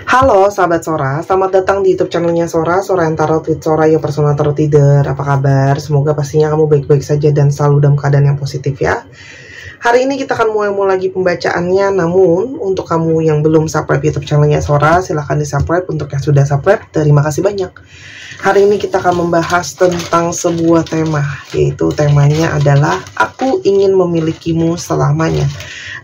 Halo sahabat Sora, selamat datang di YouTube channelnya Sora, Sora yang Tarot with Sora, your personal tarot reader. Apa kabar? Semoga pastinya kamu baik-baik saja dan selalu dalam keadaan yang positif ya. Hari ini kita akan mulai lagi pembacaannya, namun untuk kamu yang belum subscribe YouTube channelnya Sora, silahkan di subscribe. Untuk yang sudah subscribe, terima kasih banyak. Hari ini kita akan membahas tentang sebuah tema, yaitu temanya adalah Aku Ingin Memilikimu Selamanya.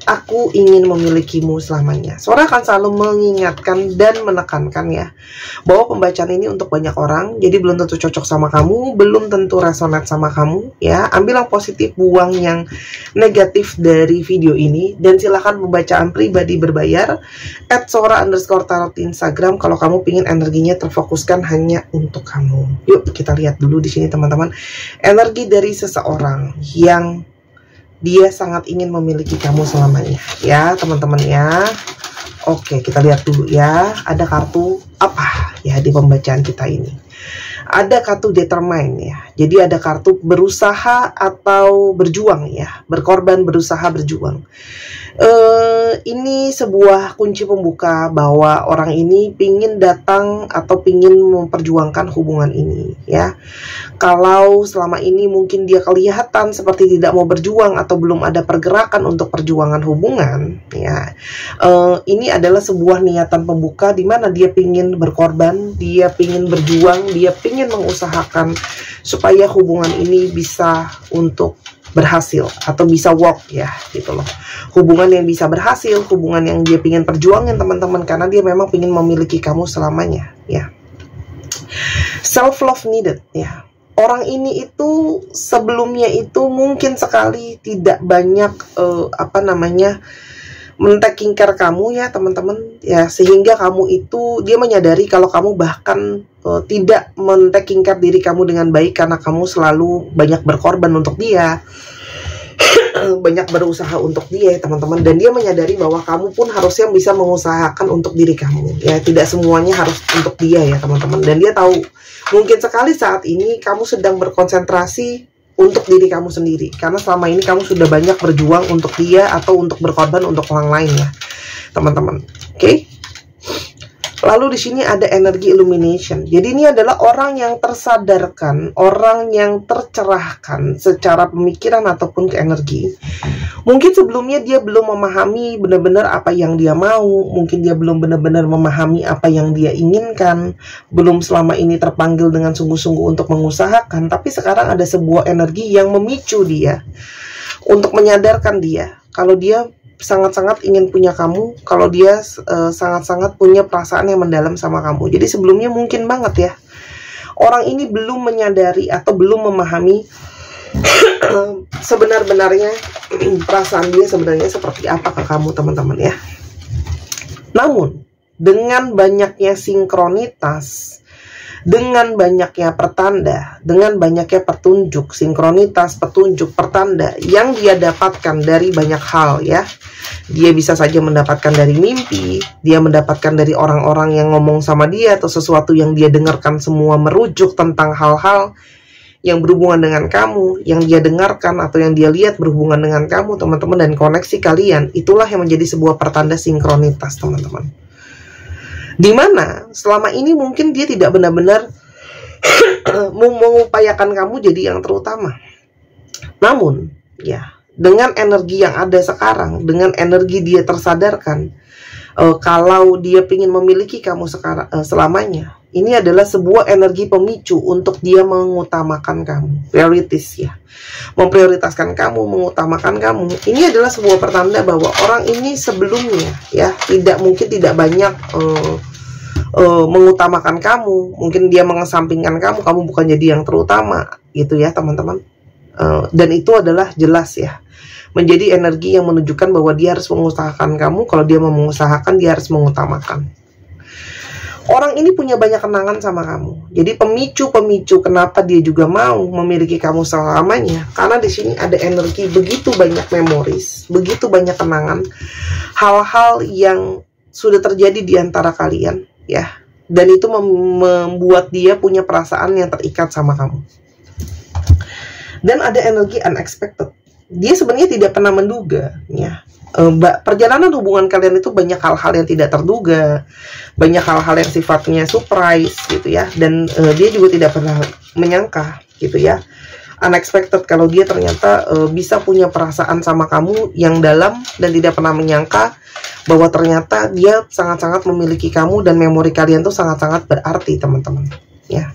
Aku ingin memilikimu selamanya. Sora akan selalu mengingatkan dan menekankan ya, bahwa pembacaan ini untuk banyak orang, jadi belum tentu cocok sama kamu, belum tentu resonate sama kamu ya. Ambil yang positif, buang yang negatif dari video ini, dan silakan pembacaan pribadi berbayar @sora_tarot di Instagram kalau kamu pingin energinya terfokuskan hanya untuk kamu. Yuk kita lihat dulu di sini teman-teman, energi dari seseorang yang dia sangat ingin memiliki kamu selamanya ya teman-teman ya. Oke, kita lihat dulu ya, ada kartu apa ya di pembacaan kita ini. Ada kartu determine ya, jadi ada kartu berusaha atau berjuang ya, berkorban, berusaha, berjuang. Ini sebuah kunci pembuka bahwa orang ini pingin datang atau pingin memperjuangkan hubungan ini ya. Kalau selama ini mungkin dia kelihatan seperti tidak mau berjuang atau belum ada pergerakan untuk perjuangan hubungan ya, ini adalah sebuah niatan pembuka di mana dia pingin berkorban, dia pingin berjuang, dia pingin mengusahakan supaya hubungan ini bisa untuk berhasil atau bisa work ya gitu loh. Hubungan yang bisa berhasil, hubungan yang dia pingin perjuangin teman-teman, karena dia memang pingin memiliki kamu selamanya ya. Self love needed ya. Orang ini itu sebelumnya itu mungkin sekali tidak banyak men-taking care kamu ya teman-teman ya, sehingga kamu itu dia menyadari kalau kamu bahkan tidak men-taking care diri kamu dengan baik karena kamu selalu banyak berkorban untuk dia, banyak berusaha untuk dia ya teman-teman, dan dia menyadari bahwa kamu pun harusnya bisa mengusahakan untuk diri kamu ya, tidak semuanya harus untuk dia ya teman-teman. Dan dia tahu mungkin sekali saat ini kamu sedang berkonsentrasi untuk diri kamu sendiri, karena selama ini kamu sudah banyak berjuang untuk dia atau untuk berkorban untuk orang lain ya teman-teman. Oke. Lalu di sini ada energi illumination. Jadi ini adalah orang yang tersadarkan, orang yang tercerahkan secara pemikiran ataupun ke energi. Mungkin sebelumnya dia belum memahami benar-benar apa yang dia mau, mungkin dia belum benar-benar memahami apa yang dia inginkan, belum selama ini terpanggil dengan sungguh-sungguh untuk mengusahakan, tapi sekarang ada sebuah energi yang memicu dia untuk menyadarkan dia kalau dia sangat-sangat ingin punya kamu, kalau dia sangat-sangat punya perasaan yang mendalam sama kamu. Jadi sebelumnya mungkin banget ya, orang ini belum menyadari atau belum memahami sebenar-benarnya perasaan dia sebenarnya seperti apa ke kamu teman-teman ya. Namun dengan banyaknya sinkronitas, dengan banyaknya pertanda, dengan banyaknya petunjuk, sinkronitas, petunjuk, pertanda yang dia dapatkan dari banyak hal ya. Dia bisa saja mendapatkan dari mimpi, dia mendapatkan dari orang-orang yang ngomong sama dia, atau sesuatu yang dia dengarkan semua merujuk tentang hal-hal yang berhubungan dengan kamu, yang dia dengarkan atau yang dia lihat berhubungan dengan kamu teman-teman, dan koneksi kalian itulah yang menjadi sebuah pertanda sinkronitas teman-teman. Dimana selama ini mungkin dia tidak benar-benar mengupayakan kamu jadi yang terutama. Namun ya, dengan energi yang ada sekarang, dengan energi dia tersadarkan kalau dia ingin memiliki kamu selamanya, ini adalah sebuah energi pemicu untuk dia mengutamakan kamu, prioritas ya, memprioritaskan kamu, mengutamakan kamu. Ini adalah sebuah pertanda bahwa orang ini sebelumnya ya tidak banyak mengutamakan kamu, mungkin dia mengesampingkan kamu bukan jadi yang terutama gitu ya teman-teman. Dan itu adalah jelas ya, menjadi energi yang menunjukkan bahwa dia harus mengusahakan kamu. Kalau dia mau mengusahakan, dia harus mengutamakan. Orang ini punya banyak kenangan sama kamu. Jadi pemicu kenapa dia juga mau memiliki kamu selamanya, karena di sini ada energi begitu banyak memoris, begitu banyak kenangan, hal-hal yang sudah terjadi di antara kalian ya, dan itu membuat dia punya perasaan yang terikat sama kamu. Dan ada energi unexpected dia sebenarnya tidak pernah menduga, ya. Perjalanan hubungan kalian itu banyak hal-hal yang tidak terduga, banyak hal-hal yang sifatnya surprise gitu ya, dan dia juga tidak pernah menyangka gitu ya, unexpected, kalau dia ternyata bisa punya perasaan sama kamu yang dalam, dan tidak pernah menyangka bahwa ternyata dia sangat-sangat memiliki kamu, dan memori kalian tuh sangat-sangat berarti, teman-teman, ya.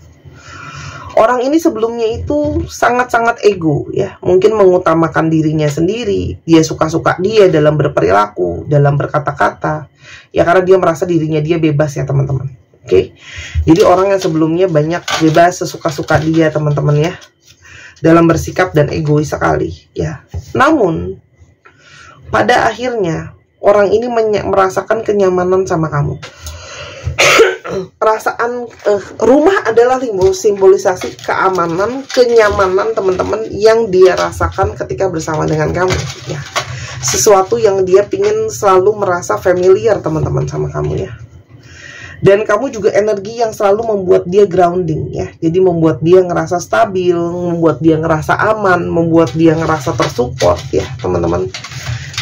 Orang ini sebelumnya itu sangat-sangat ego, ya. Mungkin mengutamakan dirinya sendiri. Dia suka-suka dia dalam berperilaku, dalam berkata-kata. Ya, karena dia merasa dirinya dia bebas ya, teman-teman. Oke. Jadi orang yang sebelumnya banyak bebas sesuka-suka dia, teman-teman ya. Dalam bersikap dan egois sekali, ya. Namun, pada akhirnya, orang ini merasakan kenyamanan sama kamu. Perasaan rumah adalah simbolisasi keamanan, kenyamanan, teman-teman, yang dia rasakan ketika bersama dengan kamu, ya. Sesuatu yang dia pingin selalu merasa familiar, teman-teman, sama kamu, ya. Dan kamu juga energi yang selalu membuat dia grounding, ya. Jadi membuat dia ngerasa stabil, membuat dia ngerasa aman, membuat dia ngerasa tersupport, ya, teman-teman.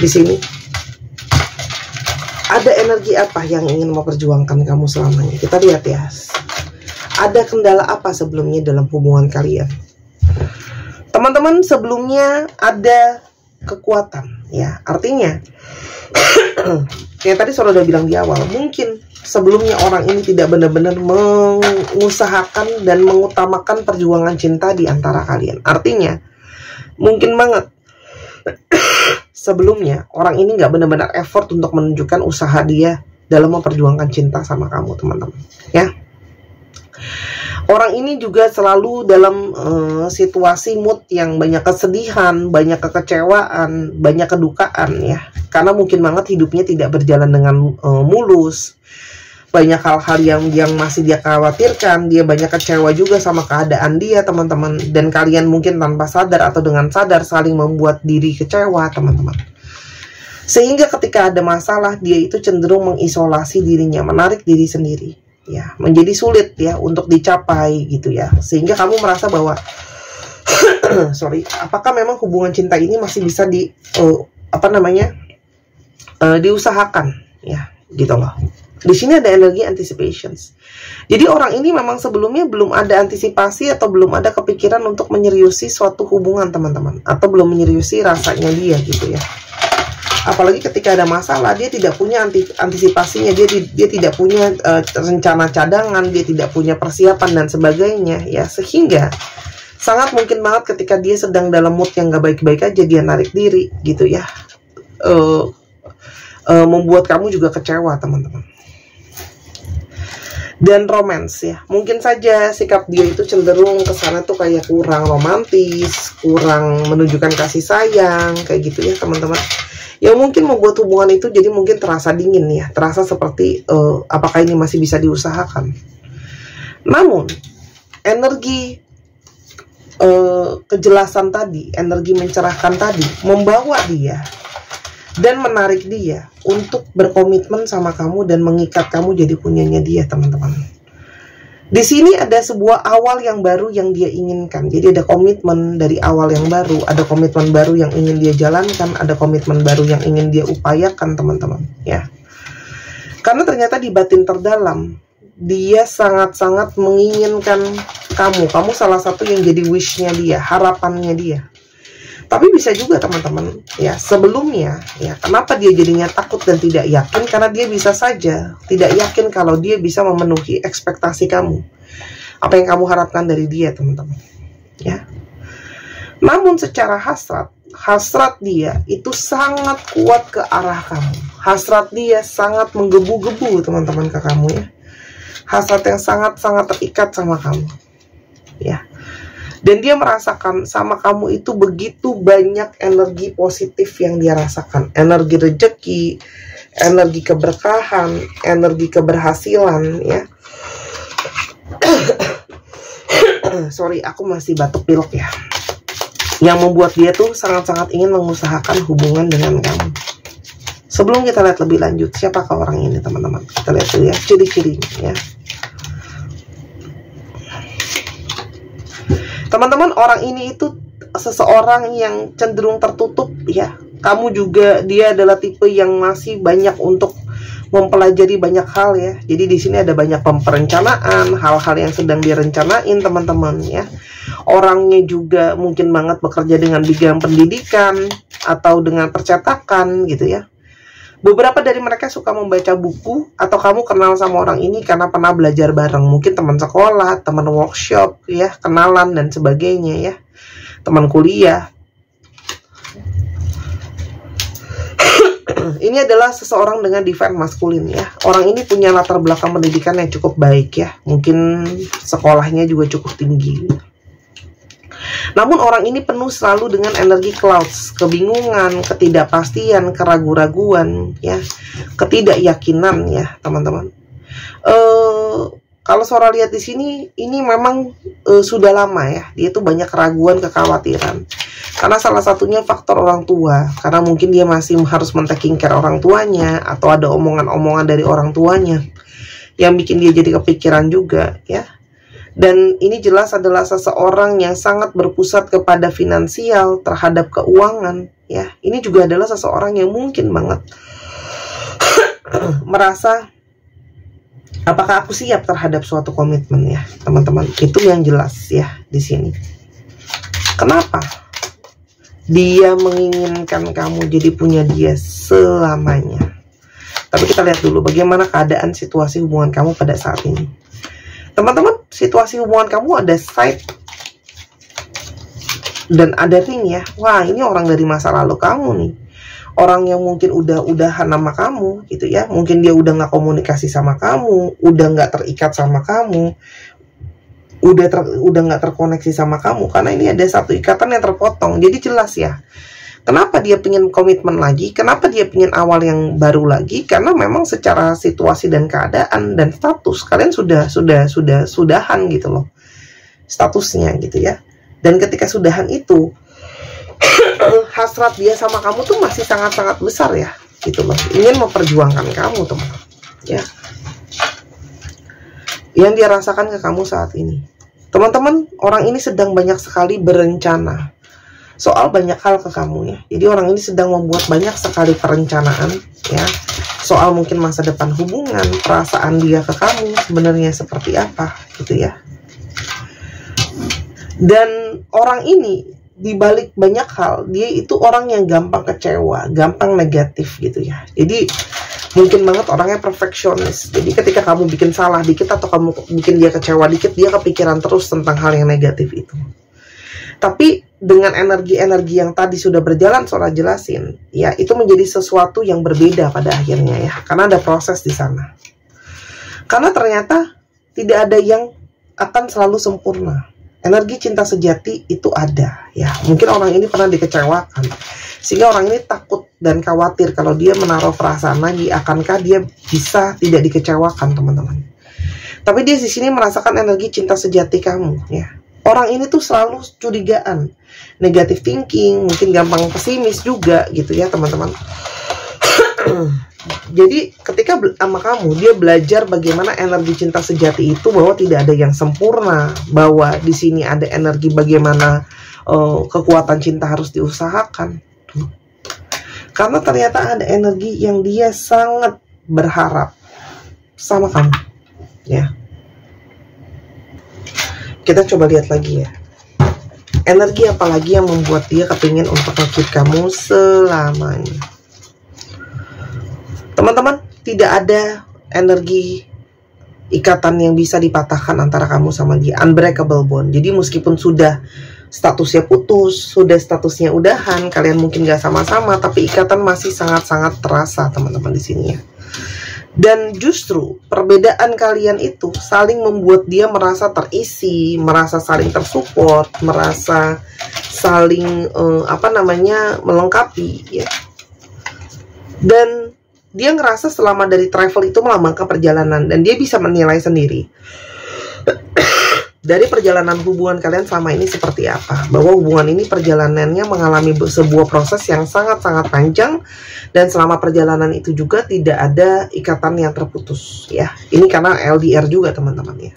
Di sini ada energi apa yang ingin memperjuangkan kamu selamanya? Kita lihat ya. Ada kendala apa sebelumnya dalam hubungan kalian? Teman-teman, sebelumnya ada kekuatan, ya. Artinya, yang tadi Sora udah bilang di awal, mungkin sebelumnya orang ini tidak benar-benar mengusahakan dan mengutamakan perjuangan cinta di antara kalian. Artinya, mungkin banget sebelumnya orang ini nggak benar-benar effort untuk menunjukkan usaha dia dalam memperjuangkan cinta sama kamu, teman-teman, ya. Orang ini juga selalu dalam situasi mood yang banyak kesedihan, banyak kekecewaan, banyak kedukaan, ya. Karena mungkin banget hidupnya tidak berjalan dengan mulus. Banyak hal-hal yang masih dia khawatirkan. Dia banyak kecewa juga sama keadaan dia, teman-teman. Dan kalian mungkin tanpa sadar atau dengan sadar saling membuat diri kecewa, teman-teman. Sehingga ketika ada masalah, dia itu cenderung mengisolasi dirinya, menarik diri sendiri, ya. Menjadi sulit ya untuk dicapai gitu ya. Sehingga kamu merasa bahwa apakah memang hubungan cinta ini masih bisa diusahakan, ya, gitu loh. Di sini ada energi anticipations. Jadi orang ini memang sebelumnya belum ada antisipasi atau belum ada kepikiran untuk menyeriusi suatu hubungan, teman-teman, atau belum menyeriusi rasanya dia gitu ya. Apalagi ketika ada masalah, dia tidak punya antisipasinya, dia tidak punya rencana cadangan, dia tidak punya persiapan dan sebagainya, ya. Sehingga sangat mungkin banget ketika dia sedang dalam mood yang gak baik-baik aja, dia narik diri gitu ya. Membuat kamu juga kecewa, teman-teman. Dan romance, ya, mungkin saja sikap dia itu cenderung ke sana tuh kayak kurang romantis, kurang menunjukkan kasih sayang, kayak gitu ya, teman-teman. Yang mungkin membuat hubungan itu jadi mungkin terasa dingin, ya, terasa seperti apakah ini masih bisa diusahakan. Namun energi kejelasan tadi, energi mencerahkan tadi membawa dia dan menarik dia untuk berkomitmen sama kamu dan mengikat kamu jadi punyanya dia, teman-teman. Di sini ada sebuah awal yang baru yang dia inginkan. Jadi ada komitmen dari awal yang baru, ada komitmen baru yang ingin dia jalankan, ada komitmen baru yang ingin dia upayakan, teman-teman, ya. Karena ternyata di batin terdalam dia sangat-sangat menginginkan kamu. Kamu salah satu yang jadi wishnya dia, harapannya dia. Tapi bisa juga, teman-teman, ya, sebelumnya, ya, kenapa dia jadinya takut dan tidak yakin? Karena dia bisa saja tidak yakin kalau dia bisa memenuhi ekspektasi kamu, apa yang kamu harapkan dari dia, teman-teman, ya. Namun secara hasrat dia itu sangat kuat ke arah kamu. Hasrat dia sangat menggebu-gebu, teman-teman, ke kamu, ya. Hasrat yang sangat-sangat terikat sama kamu, ya. Dan dia merasakan sama kamu itu begitu banyak energi positif yang dia rasakan. Energi rezeki, energi keberkahan, energi keberhasilan, ya. Sorry, aku masih batuk pilek ya. Yang membuat dia tuh sangat-sangat ingin mengusahakan hubungan dengan kamu. Sebelum kita lihat lebih lanjut, siapakah orang ini, teman-teman? Kita lihat dulu ya, ciri-cirinya, ya. Teman-teman, orang ini itu seseorang yang cenderung tertutup ya. Kamu juga, dia adalah tipe yang masih banyak untuk mempelajari banyak hal ya. Jadi di sini ada banyak perencanaan, hal-hal yang sedang direncanain teman-teman ya. Orangnya juga mungkin banget bekerja dengan bidang pendidikan atau dengan percetakan gitu ya. Beberapa dari mereka suka membaca buku, atau kamu kenal sama orang ini karena pernah belajar bareng. Mungkin teman sekolah, teman workshop ya, kenalan dan sebagainya ya. Teman kuliah. Ini adalah seseorang dengan divine maskulin ya. Orang ini punya latar belakang pendidikan yang cukup baik ya. Mungkin sekolahnya juga cukup tinggi. Namun orang ini penuh selalu dengan energi clouds, kebingungan, ketidakpastian, keraguan-raguan ya, ketidakyakinan ya, teman-teman. Kalau Sora lihat di sini, ini memang sudah lama ya. Dia tuh banyak keraguan, kekhawatiran. Karena salah satunya faktor orang tua. Karena mungkin dia masih harus men-taking care orang tuanya, atau ada omongan-omongan dari orang tuanya yang bikin dia jadi kepikiran juga ya. Dan ini jelas adalah seseorang yang sangat berpusat kepada finansial, terhadap keuangan ya. Ini juga adalah seseorang yang mungkin banget merasa, apakah aku siap terhadap suatu komitmen ya, teman-teman. Itu yang jelas ya di sini. Kenapa? Dia menginginkan kamu jadi punya dia selamanya. Tapi kita lihat dulu bagaimana keadaan situasi hubungan kamu pada saat ini. Teman-teman, situasi hubungan kamu ada side dan ada ring ya. Wah, ini orang dari masa lalu kamu nih. Orang yang mungkin udahan sama kamu gitu ya. Mungkin dia udah nggak komunikasi sama kamu, udah nggak terikat sama kamu, udah nggak terkoneksi sama kamu. Karena ini ada satu ikatan yang terpotong. Jadi jelas ya. Kenapa dia pengen komitmen lagi? Kenapa dia pengen awal yang baru lagi? Karena memang secara situasi dan keadaan dan status kalian sudahan gitu loh. Statusnya gitu ya. Dan ketika sudahan itu hasrat dia sama kamu tuh masih sangat-sangat besar ya, gitu loh. Ingin memperjuangkan kamu, teman. Ya. Yang dia rasakan ke kamu saat ini. Teman-teman, orang ini sedang banyak sekali berencana soal banyak hal ke kamu ya. Jadi orang ini sedang membuat banyak sekali perencanaan ya, soal mungkin masa depan hubungan, perasaan dia ke kamu sebenarnya seperti apa gitu ya. Dan orang ini dibalik banyak hal, dia itu orang yang gampang kecewa, gampang negatif gitu ya. Jadi mungkin banget orangnya perfeksionis. Jadi ketika kamu bikin salah dikit atau kamu bikin dia kecewa dikit, dia kepikiran terus tentang hal yang negatif itu. Tapi dengan energi-energi yang tadi sudah berjalan Sora jelasin, ya itu menjadi sesuatu yang berbeda pada akhirnya ya, karena ada proses di sana. Karena ternyata tidak ada yang akan selalu sempurna. Energi cinta sejati itu ada ya. Mungkin orang ini pernah dikecewakan, sehingga orang ini takut dan khawatir kalau dia menaruh perasaan lagi, akankah dia bisa tidak dikecewakan, teman-teman. Tapi dia di sini merasakan energi cinta sejati kamu ya. Orang ini tuh selalu curigaan, negative thinking, mungkin gampang pesimis juga gitu ya, teman-teman. Jadi ketika sama kamu, dia belajar bagaimana energi cinta sejati itu, bahwa tidak ada yang sempurna, bahwa di sini ada energi bagaimana kekuatan cinta harus diusahakan. Karena ternyata ada energi yang dia sangat berharap sama kamu ya. Kita coba lihat lagi ya. Energi apa lagi yang membuat dia kepingin untuk nge-keep kamu selamanya. Teman-teman, tidak ada energi ikatan yang bisa dipatahkan antara kamu sama dia. Unbreakable bond. Jadi meskipun sudah statusnya putus, sudah statusnya udahan, kalian mungkin gak sama-sama, tapi ikatan masih sangat-sangat terasa, teman-teman, di sini ya. Dan justru perbedaan kalian itu saling membuat dia merasa terisi, merasa saling tersupport, merasa saling melengkapi ya. Dan dia ngerasa selama dari travel itu melambangkan perjalanan, dan dia bisa menilai sendiri dari perjalanan hubungan kalian selama ini seperti apa, bahwa hubungan ini perjalanannya mengalami sebuah proses yang sangat-sangat panjang, dan selama perjalanan itu juga tidak ada ikatan yang terputus ya. Ini karena LDR juga, teman-teman ya.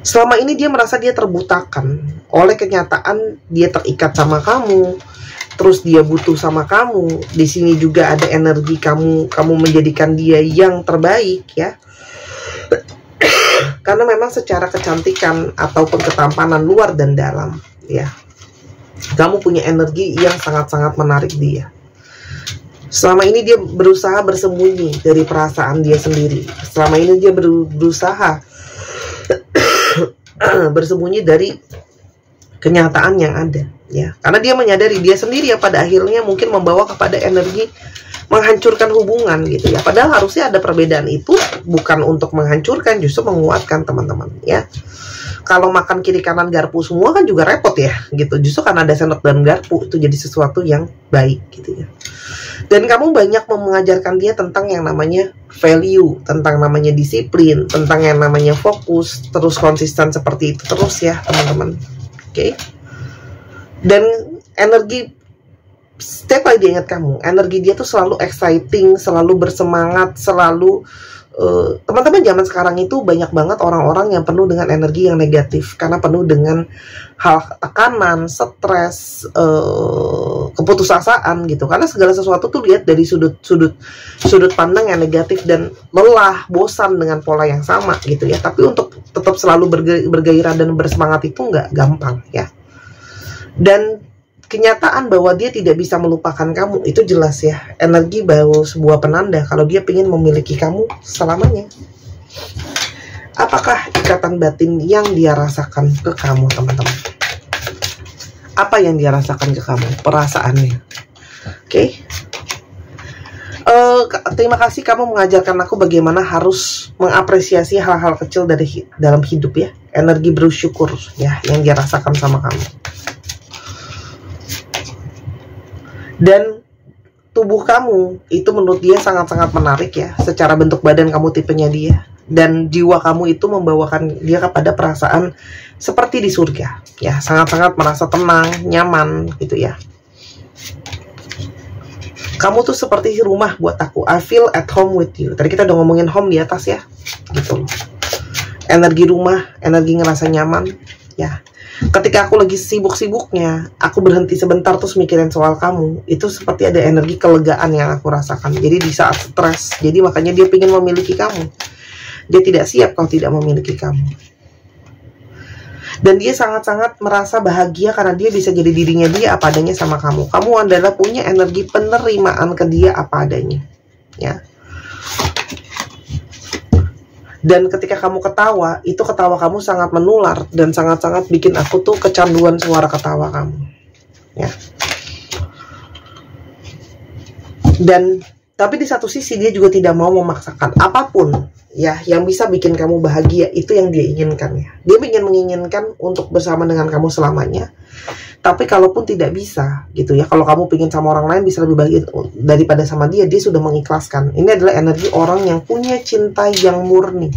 Selama ini dia merasa dia terbutakan oleh kenyataan dia terikat sama kamu, terus dia butuh sama kamu. Di sini juga ada energi kamu menjadikan dia yang terbaik ya. Karena memang secara kecantikan ataupun ketampanan luar dan dalam ya, kamu punya energi yang sangat-sangat menarik dia. Selama ini dia berusaha bersembunyi dari perasaan dia sendiri. Selama ini dia berusaha bersembunyi dari kenyataan yang ada ya, karena dia menyadari dia sendiri yang pada akhirnya mungkin membawa kepada energi menghancurkan hubungan gitu ya. Padahal harusnya ada perbedaan itu bukan untuk menghancurkan, justru menguatkan teman-teman ya. Kalau makan kiri kanan garpu semua kan juga repot ya gitu. Justru karena ada sendok dan garpu itu jadi sesuatu yang baik gitu ya. Dan kamu banyak mengajarkan dia tentang yang namanya value, tentang namanya disiplin, tentang yang namanya fokus, terus konsisten seperti itu terus ya teman-teman. Oke. Dan energi, setiap kali dia ingat kamu, energi dia tuh selalu exciting, selalu bersemangat, selalu teman-teman zaman sekarang itu banyak banget orang-orang yang penuh dengan energi yang negatif karena penuh dengan hal tekanan, stres, keputusasaan gitu. Karena segala sesuatu tuh lihat dari sudut pandang yang negatif dan lelah, bosan dengan pola yang sama gitu ya. Tapi untuk tetap selalu bergairah dan bersemangat itu nggak gampang ya. Dan kenyataan bahwa dia tidak bisa melupakan kamu itu jelas ya. Energi baru sebuah penanda kalau dia ingin memiliki kamu selamanya. Apakah ikatan batin yang dia rasakan ke kamu teman-teman? Apa yang dia rasakan ke kamu? Perasaannya. Oke. Terima kasih kamu mengajarkan aku bagaimana harus mengapresiasi hal-hal kecil dalam hidup ya. Energi bersyukur ya yang dia rasakan sama kamu. Dan tubuh kamu itu menurut dia sangat-sangat menarik ya. Secara bentuk badan kamu tipenya dia. Dan jiwa kamu itu membawakan dia kepada perasaan seperti di surga ya. Sangat-sangat merasa tenang, nyaman gitu ya. Kamu tuh seperti rumah buat aku. I feel at home with you. Tadi kita udah ngomongin home di atas ya gitu. Energi rumah, energi ngerasa nyaman ya. Ketika aku lagi sibuk-sibuknya, aku berhenti sebentar terus mikirin soal kamu. Itu seperti ada energi kelegaan yang aku rasakan. Jadi di saat stres, jadi makanya dia ingin memiliki kamu. Dia tidak siap kalau tidak memiliki kamu. Dan dia sangat-sangat merasa bahagia karena dia bisa jadi dirinya dia apa adanya sama kamu. Kamu adalah punya energi penerimaan ke dia apa adanya. Ya. Dan ketika kamu ketawa, itu ketawa kamu sangat menular dan sangat-sangat bikin aku tuh kecanduan suara ketawa kamu. Ya. Dan tapi di satu sisi dia juga tidak mau memaksakan apapun ya yang bisa bikin kamu bahagia, itu yang dia inginkan ya. Dia menginginkan untuk bersama dengan kamu selamanya. Tapi kalaupun tidak bisa gitu ya, kalau kamu pengen sama orang lain bisa lebih baik daripada sama dia, dia sudah mengikhlaskan. Ini adalah energi orang yang punya cinta yang murni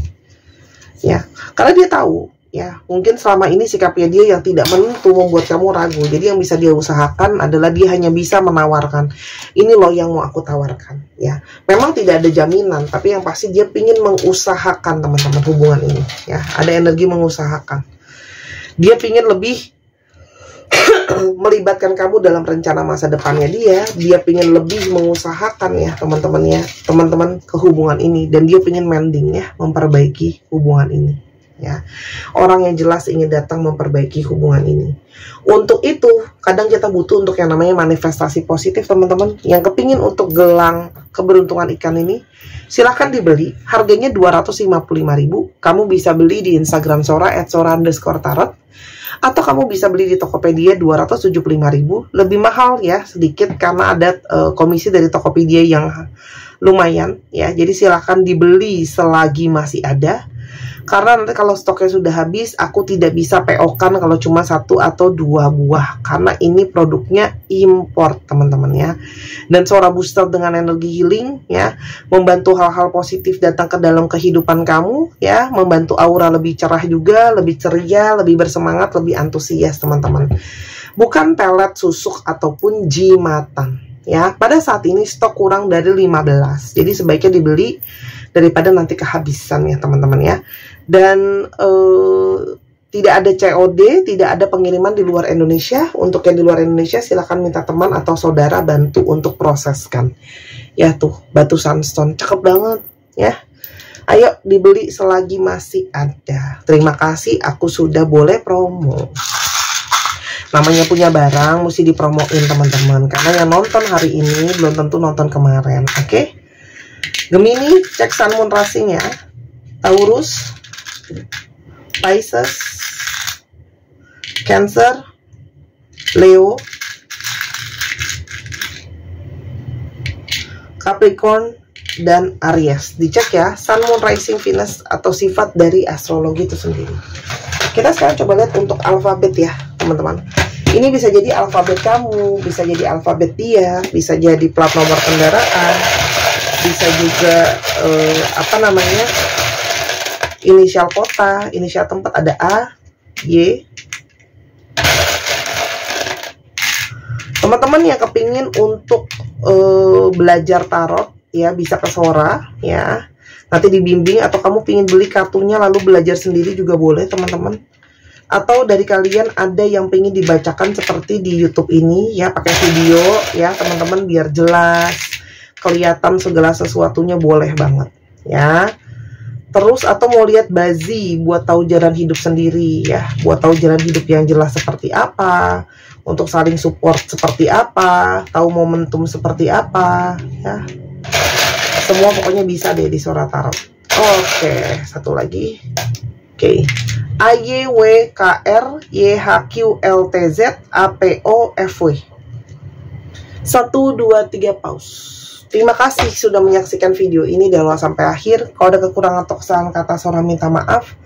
ya, karena dia tahu ya, mungkin selama ini sikapnya dia yang tidak menentu membuat kamu ragu. Jadi yang bisa dia usahakan adalah dia hanya bisa menawarkan, ini loh yang mau aku tawarkan ya. Memang tidak ada jaminan, tapi yang pasti dia ingin mengusahakan teman-teman hubungan ini ya. Ada energi mengusahakan. Dia ingin lebih melibatkan kamu dalam rencana masa depannya dia ingin lebih mengusahakan ya teman-teman ke hubungan ini, dan dia ingin mending ya, memperbaiki hubungan ini ya. Orang yang jelas ingin datang memperbaiki hubungan ini. Untuk itu kadang kita butuh untuk yang namanya manifestasi positif teman-teman. Yang kepingin untuk gelang keberuntungan ikan ini, silahkan dibeli, harganya 255.000. Kamu bisa beli di Instagram Sora @sora_tarot, atau kamu bisa beli di Tokopedia 275.000. Lebih mahal ya sedikit karena ada komisi dari Tokopedia yang lumayan ya. Jadi silahkan dibeli selagi masih ada, karena nanti kalau stoknya sudah habis, aku tidak bisa PO-kan kalau cuma 1 atau 2 buah, karena ini produknya import teman-teman ya. Dan Sora Booster dengan energi healing ya, membantu hal-hal positif datang ke dalam kehidupan kamu ya, membantu aura lebih cerah juga, lebih ceria, lebih bersemangat, lebih antusias teman-teman. Bukan pelet, susuk ataupun jimatan ya. Pada saat ini stok kurang dari 15, jadi sebaiknya dibeli daripada nanti kehabisan ya teman-teman ya. Dan tidak ada COD, tidak ada pengiriman di luar Indonesia. Untuk yang di luar Indonesia silahkan minta teman atau saudara bantu untuk proseskan. Ya tuh, batu sunstone, cakep banget ya. Ayo dibeli selagi masih ada. Terima kasih, aku sudah boleh promo. Namanya punya barang mesti dipromoin teman-teman, karena yang nonton hari ini belum tentu nonton kemarin. Oke? Gemini, cek Sun Moon Racing ya. Taurus, Pisces, Cancer, Leo, Capricorn, dan Aries. Dicek ya, Sun, Moon, Rising, Venus atau sifat dari astrologi itu sendiri. Kita sekarang coba lihat untuk alfabet ya teman-teman. Ini bisa jadi alfabet kamu, bisa jadi alfabet dia, bisa jadi plat nomor kendaraan, bisa juga inisial kota, inisial tempat. Ada A, Y. Teman-teman yang kepingin untuk belajar tarot ya, bisa ke Sora ya, nanti dibimbing, atau kamu pingin beli kartunya lalu belajar sendiri juga boleh teman-teman. Atau dari kalian ada yang pingin dibacakan seperti di YouTube ini ya, pakai video ya teman-teman, biar jelas kelihatan segala sesuatunya, boleh banget ya. Terus atau mau lihat bazi buat tahu jalan hidup sendiri ya, buat tahu jalan hidup yang jelas seperti apa, untuk saling support seperti apa, tahu momentum seperti apa ya. Semua pokoknya bisa deh di Sora Tarot. Oke, satu lagi. Oke. AYWKRYHQLTZAPOFW. 1, 2, 3 pause. Terima kasih sudah menyaksikan video ini dari awal sampai akhir. Kalau ada kekurangan atau kesalahan kata, Sora minta maaf.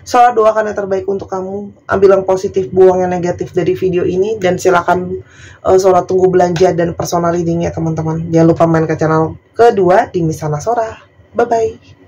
Sora doakan yang terbaik untuk kamu. Ambil yang positif, buang yang negatif dari video ini. Dan silakan Sora tunggu belanja dan personal readingnya teman-teman. Jangan lupa main ke channel kedua di Misana Sora. Bye-bye.